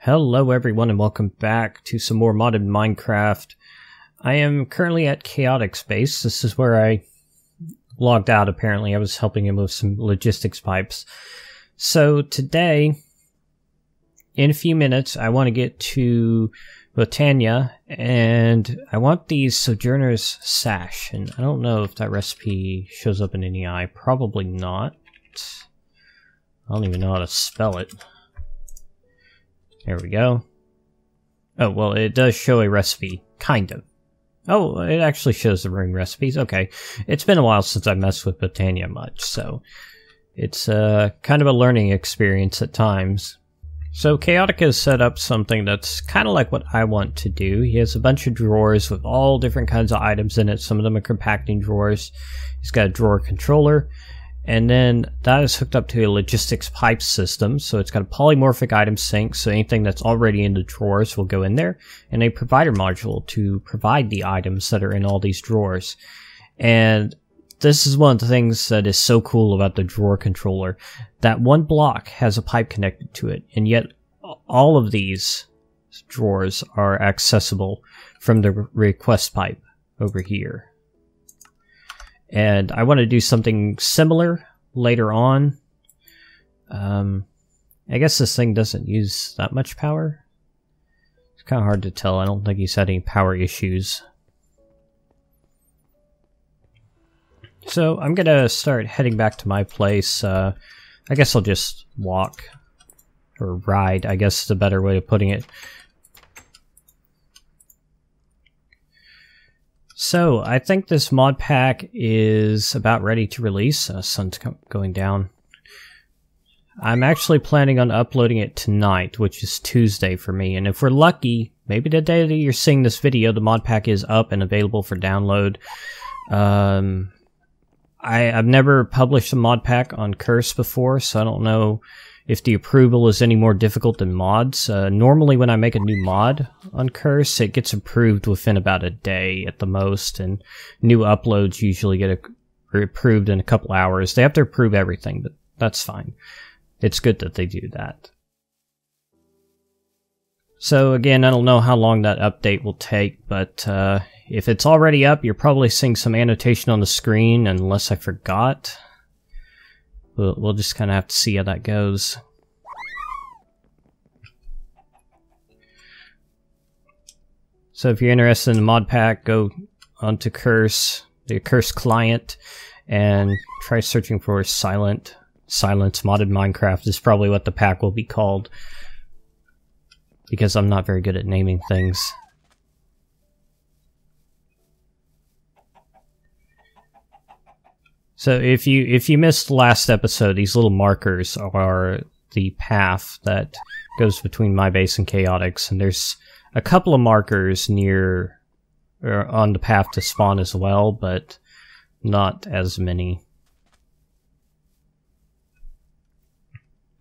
Hello everyone and welcome back to some more modded Minecraft. I am currently at Chaotic Space. This is where I logged out apparently. I was helping him with some logistics pipes. So today, in a few minutes, I want to get to Botania and I want these Soujourner's Sash. And I don't know if that recipe shows up in any eye. Probably not. I don't even know how to spell it. There we go. Oh, well, it does show a recipe. Kind of. Oh, it actually shows the rune recipes. Okay. It's been a while since I messed with Botania much, so it's kind of a learning experience at times. So Chaotic has set up something that's kind of like what I want to do. He has a bunch of drawers with all different kinds of items in it. Some of them are compacting drawers. He's got a drawer controller. And then that is hooked up to a logistics pipe system, so it's got a polymorphic item sink, so anything that's already in the drawers will go in there, and a provider module to provide the items that are in all these drawers. And this is one of the things that is so cool about the drawer controller. That one block has a pipe connected to it, and yet all of these drawers are accessible from the request pipe over here. And I want to do something similar later on. I guess this thing doesn't use that much power. It's kind of hard to tell. I don't think he's had any power issues. So I'm going to start heading back to my place. I guess I'll just walk. Or ride, I guess is a better way of putting it. So, I think this mod pack is about ready to release. Sun's going down. I'm actually planning on uploading it tonight, which is Tuesday for me. And if we're lucky, maybe the day that you're seeing this video, the mod pack is up and available for download. I've never published a mod pack on Curse before, so I don't know if the approval is any more difficult than mods. Normally when I make a new mod on Curse, it gets approved within about a day at the most, and new uploads usually get approved in a couple hours. They have to approve everything, but that's fine. It's good that they do that. So again, I don't know how long that update will take, but if it's already up, you're probably seeing some annotation on the screen, unless I forgot. We'll just kind of have to see how that goes. So if you're interested in the mod pack, go onto Curse, the Curse client, and try searching for Silence Modded Minecraft is probably what the pack will be called, because I'm not very good at naming things. So if you missed the last episode, these little markers are the path that goes between my base and Chaotic's, and there's a couple of markers near or on the path to spawn as well, but not as many.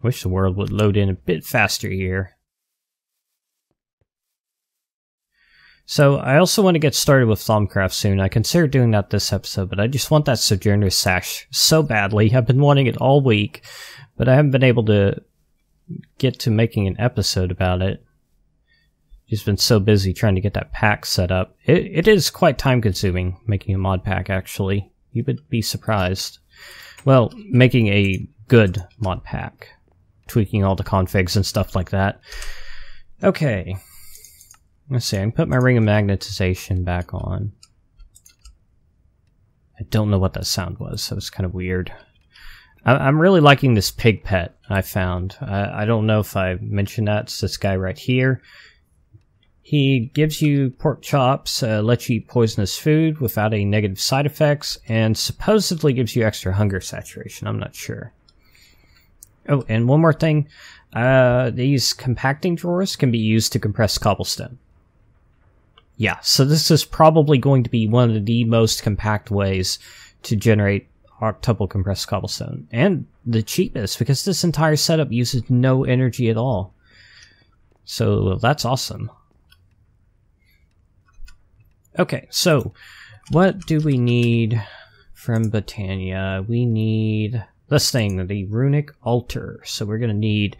Wish the world would load in a bit faster here. So, I also want to get started with Thaumcraft soon. I considered doing that this episode, but I just want that Soujourner Sash so badly. I've been wanting it all week, but I haven't been able to get to making an episode about it. Just been so busy trying to get that pack set up. It is quite time-consuming, making a mod pack, actually. You would be surprised. Well, making a good mod pack. Tweaking all the configs and stuff like that. Okay. Let's see, I can put my ring of magnetization back on. I don't know what that sound was, that was kind of weird. I'm really liking this pig pet I found. I don't know if I mentioned that. It's this guy right here. He gives you pork chops, lets you eat poisonous food without any negative side effects, and supposedly gives you extra hunger saturation. I'm not sure. Oh, and one more thing. These compacting drawers can be used to compress cobblestone. Yeah, so this is probably going to be one of the most compact ways to generate octuple compressed cobblestone. And the cheapest, because this entire setup uses no energy at all. So that's awesome. Okay, so what do we need from Botania? We need this thing, the runic altar. So we're going to need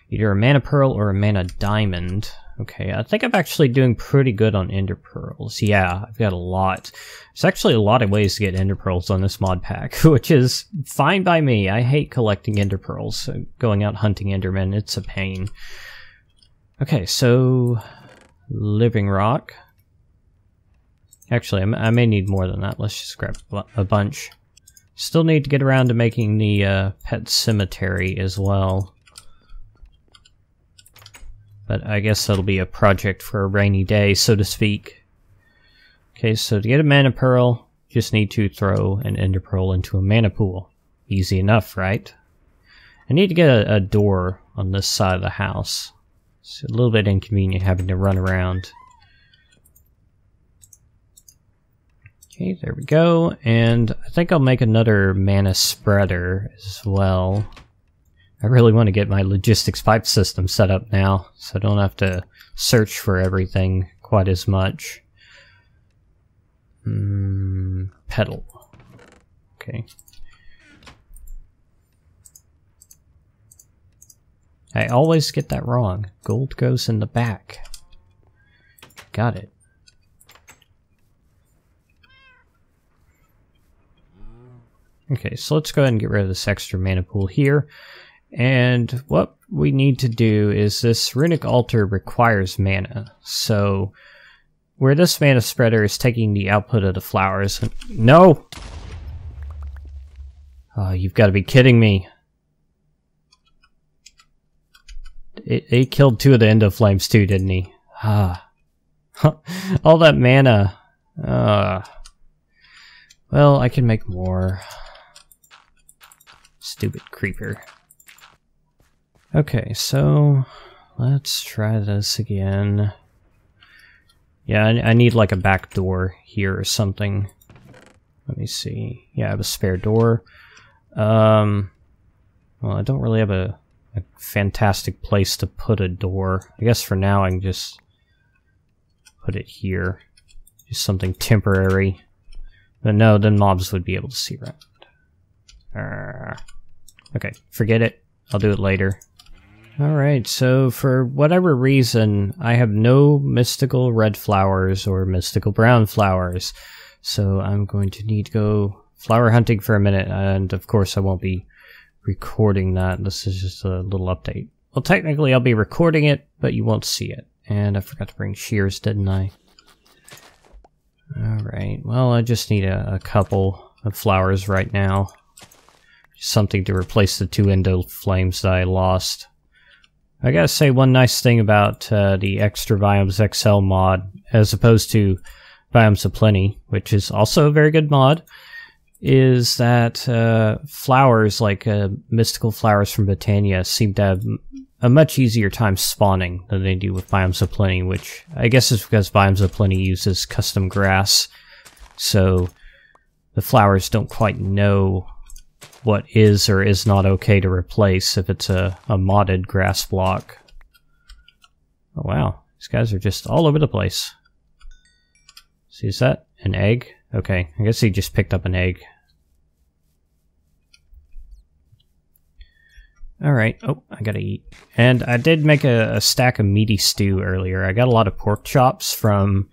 Either a mana pearl or a mana diamond. Okay, I think I'm actually doing pretty good on ender pearls. Yeah, I've got a lot. There's actually a lot of ways to get ender pearls on this mod pack, which is fine by me. I hate collecting ender pearls. Going out hunting endermen, it's a pain. Okay, so living rock. Actually, I may need more than that. Let's just grab a bunch. Still need to get around to making the pet cemetery as well. But I guess that'll be a project for a rainy day, so to speak. Okay, so to get a mana pearl, just need to throw an ender pearl into a mana pool. Easy enough, right? I need to get a door on this side of the house. It's a little bit inconvenient having to run around. Okay, there we go. And I think I'll make another mana spreader as well. I really want to get my logistics pipe system set up now, so I don't have to search for everything quite as much. Petal. Okay. I always get that wrong. Gold goes in the back. Got it. Okay, so let's go ahead and get rid of this extra mana pool here. And what we need to do is this runic altar requires mana. So where this mana spreader is taking the output of the flowers. No! Oh, you've got to be kidding me. It killed 2 of the endo flames too, didn't he? Ah. All that mana. Well, I can make more. Stupid creeper. Okay, so let's try this again. Yeah, I need like a back door here or something. Let me see. Yeah, I have a spare door. Well, I don't really have a fantastic place to put a door. I guess for now I can just put it here. Just something temporary. But no, then mobs would be able to see around. Okay, forget it. I'll do it later. Alright, so for whatever reason, I have no mystical red flowers or mystical brown flowers. So I'm going to need to go flower hunting for a minute, and of course I won't be recording that. This is just a little update. Well, technically I'll be recording it, but you won't see it. And I forgot to bring shears, didn't I? Alright, well I just need a couple of flowers right now. Something to replace the 2 endo flames that I lost. I gotta say one nice thing about the ExtraBiomesXL mod, as opposed to Biomes of Plenty, which is also a very good mod, is that flowers like mystical flowers from Botania seem to have a much easier time spawning than they do with Biomes of Plenty, which I guess is because Biomes of Plenty uses custom grass, so the flowers don't quite know what is or is not okay to replace if it's a modded grass block. Oh wow, these guys are just all over the place. See, is that an egg? Okay, I guess he just picked up an egg. Alright, oh, I gotta eat. And I did make a stack of meaty stew earlier. I got a lot of pork chops from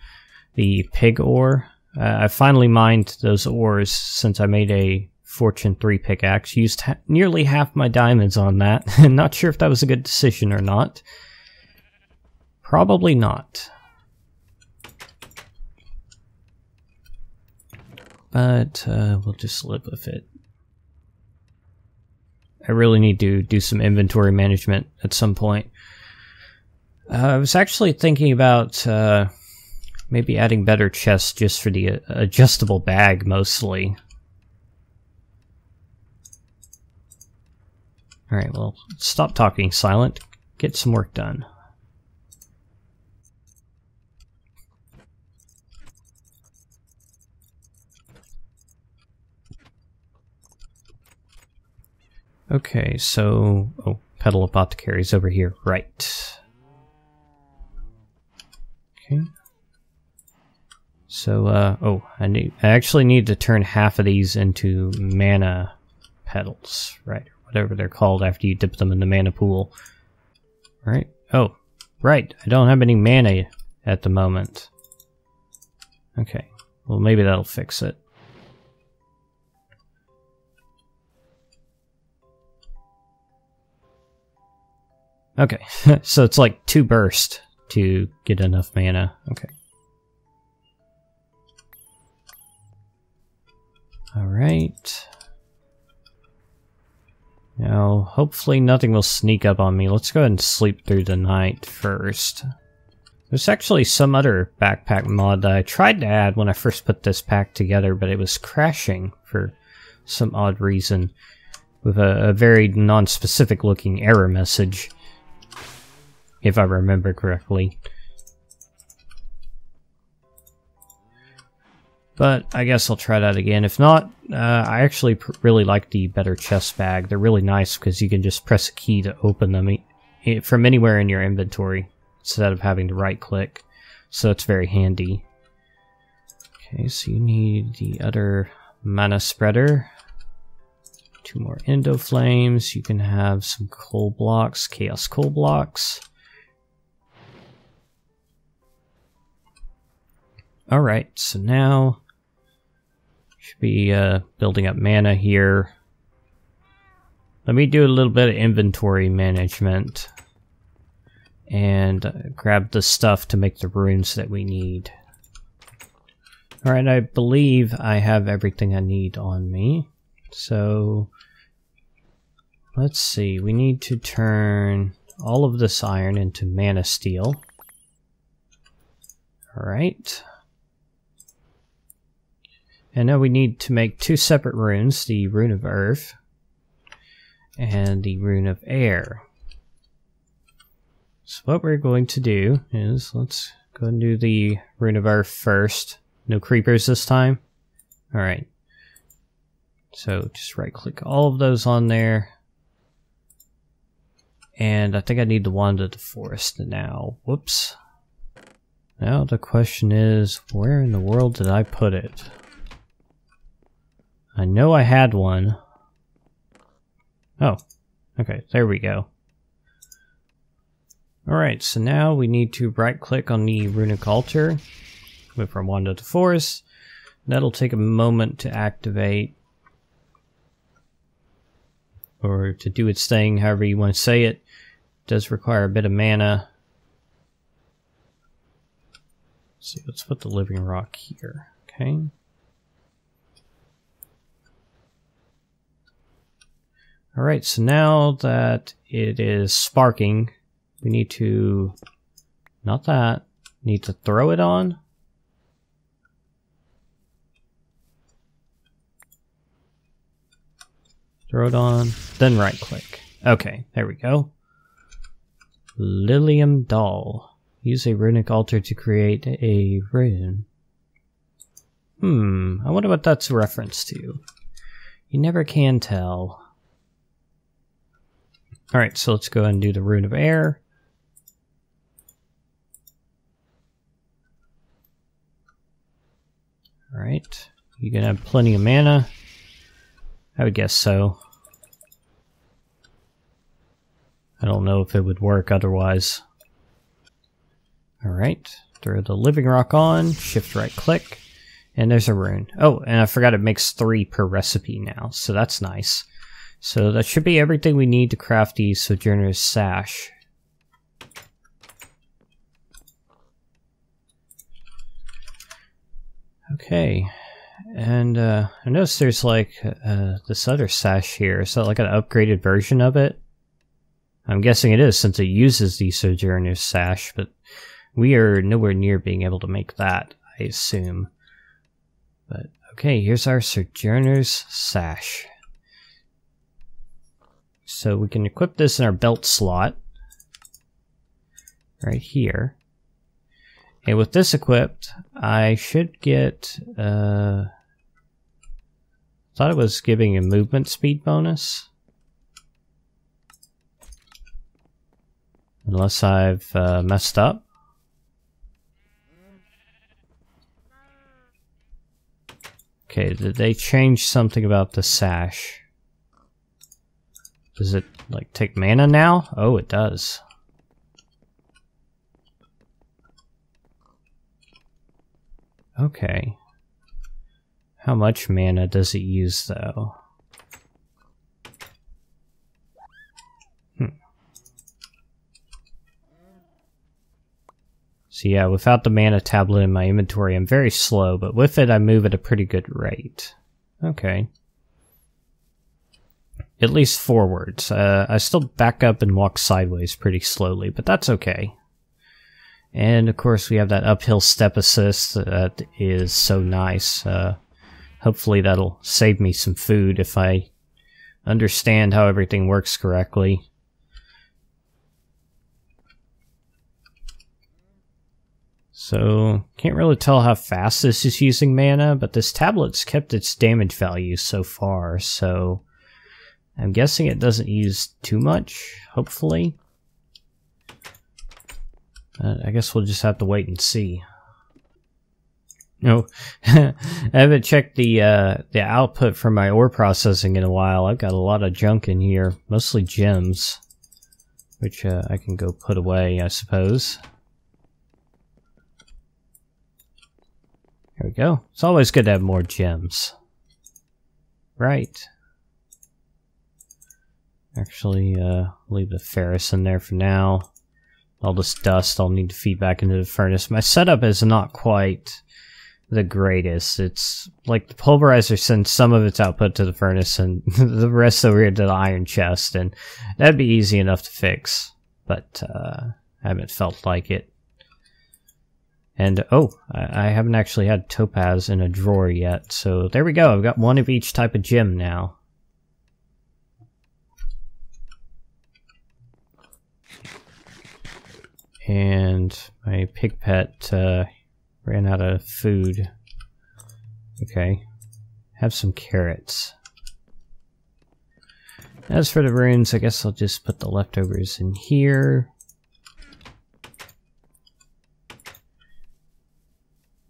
the pig ore. I finally mined those ores since I made a Fortune 3 pickaxe. Used nearly half my diamonds on that. Not sure if that was a good decision or not. Probably not. But we'll just live with it. I really need to do some inventory management at some point. I was actually thinking about maybe adding better chests just for the adjustable bag mostly. Alright, well, stop talking silent. Get some work done. Okay, so... oh, Petal Apothecary's over here. Right. Okay. So, oh, I actually need to turn half of these into mana petals, right? Whatever they're called after you dip them in the mana pool. Right? Oh, right. I don't have any mana at the moment. Okay. Well, maybe that'll fix it. Okay. So it's like 2 bursts to get enough mana. Okay. Alright. Now, hopefully nothing will sneak up on me. Let's go ahead and sleep through the night first. There's actually some other backpack mod that I tried to add when I first put this pack together, but it was crashing for some odd reason with a very non-specific looking error message, if I remember correctly. But I guess I'll try that again. If not, I actually really like the better chest bag. They're really nice because you can just press a key to open them from anywhere in your inventory instead of having to right click. So it's very handy. Okay, so you need the other mana spreader. 2 more endo flames. You can have some coal blocks, chaos coal blocks. Alright, so now should be building up mana here. Let me do a little bit of inventory management and grab the stuff to make the runes that we need. Alright, I believe I have everything I need on me. So let's see, we need to turn all of this iron into mana steel. Alright. And now we need to make 2 separate runes, the Rune of Earth and the Rune of Air. So what we're going to do is, let's go and do the Rune of Earth first. No creepers this time? Alright. So just right click all of those on there. And I think I need the wand of the forest now. Whoops. Now the question is, where in the world did I put it? I know I had one. Oh, okay, there we go. Alright, so now we need to right click on the runic altar with our wand of the forest. That'll take a moment to activate, or to do its thing, however you want to say it. It does require a bit of mana. Let's see, let's put the living rock here. Okay. Alright, so now that it is sparking, we need to, not that, need to throw it on. Throw it on, then right click. Okay, there we go. Lilium Doll. Use a runic altar to create a rune. I wonder what that's a reference to. You never can tell. Alright, so let's go ahead and do the Rune of Air. Alright, you can have plenty of mana. I would guess so. I don't know if it would work otherwise. Alright, throw the living rock on, shift right click, and there's a rune. Oh, and I forgot it makes 3 per recipe now, so that's nice. So that should be everything we need to craft the Soujourner's Sash. Okay, and I noticed there's like this other sash here. Is that like an upgraded version of it? I'm guessing it is, since it uses the Soujourner's Sash, but we are nowhere near being able to make that, I assume. But okay, here's our Soujourner's Sash. So we can equip this in our belt slot right here. And with this equipped, I should get, thought it was giving a movement speed bonus. Unless I've messed up. Okay, did they change something about the sash? Does it, like, take mana now? Oh, it does. Okay. How much mana does it use, though? So yeah, without the mana tablet in my inventory, I'm very slow, but with it, I move at a pretty good rate. Okay. At least forwards. I still back up and walk sideways pretty slowly, but that's okay. And of course, we have that uphill step assist that is so nice. Hopefully that'll save me some food if I understand how everything works correctly. So, can't really tell how fast this is using mana, but this tablet's kept its damage value so far, so I'm guessing it doesn't use too much, hopefully. I guess we'll just have to wait and see. No, I haven't checked the output for my ore processing in a while. I've got a lot of junk in here, mostly gems, which I can go put away, I suppose. There we go. It's always good to have more gems. Right. Actually, leave the ferrous in there for now. All this dust I'll need to feed back into the furnace. My setup is not quite the greatest. It's like the pulverizer sends some of its output to the furnace and the rest over here to the iron chest, and that'd be easy enough to fix, but I haven't felt like it. And oh, I haven't actually had topaz in a drawer yet, so there we go. I've got one of each type of gem now. And my pig pet ran out of food. Okay. Have some carrots. As for the runes, I guess I'll just put the leftovers in here.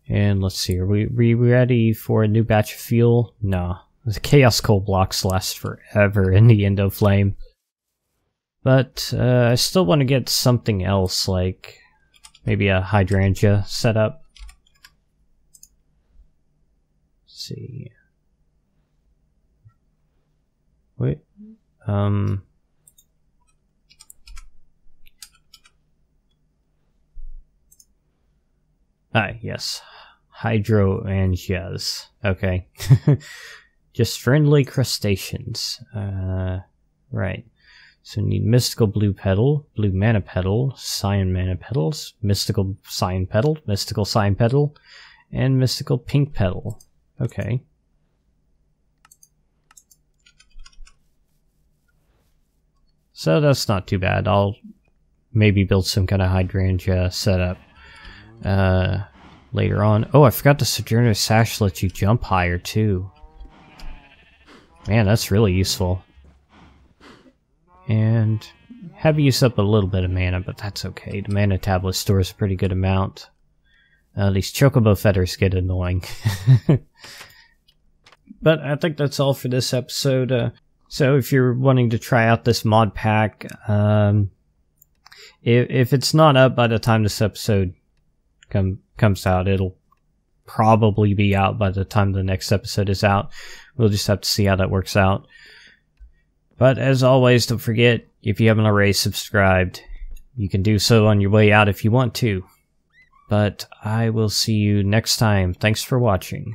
And let's see, are we ready for a new batch of fuel? No. The Chaos Coal blocks last forever in the Endo Flame. But I still want to get something else, like maybe a hydrangea setup. Let's see. Wait. Yes. Hydrangeas. Okay. Just friendly crustaceans. Right. So we need mystical blue petal, blue mana petal, cyan mana petals, mystical cyan petal, and mystical pink petal. Okay. So that's not too bad. I'll maybe build some kind of hydrangea setup later on. Oh, I forgot the Soujourner Sash lets you jump higher too. Man, that's really useful. And have used up a little bit of mana, but that's okay. The mana tablet stores a pretty good amount. These chocobo feathers get annoying. But I think that's all for this episode. So if you're wanting to try out this mod pack, if it's not up by the time this episode comes out, it'll probably be out by the time the next episode is out. We'll just have to see how that works out. But as always, don't forget, if you haven't already subscribed, you can do so on your way out if you want to. But I will see you next time. Thanks for watching.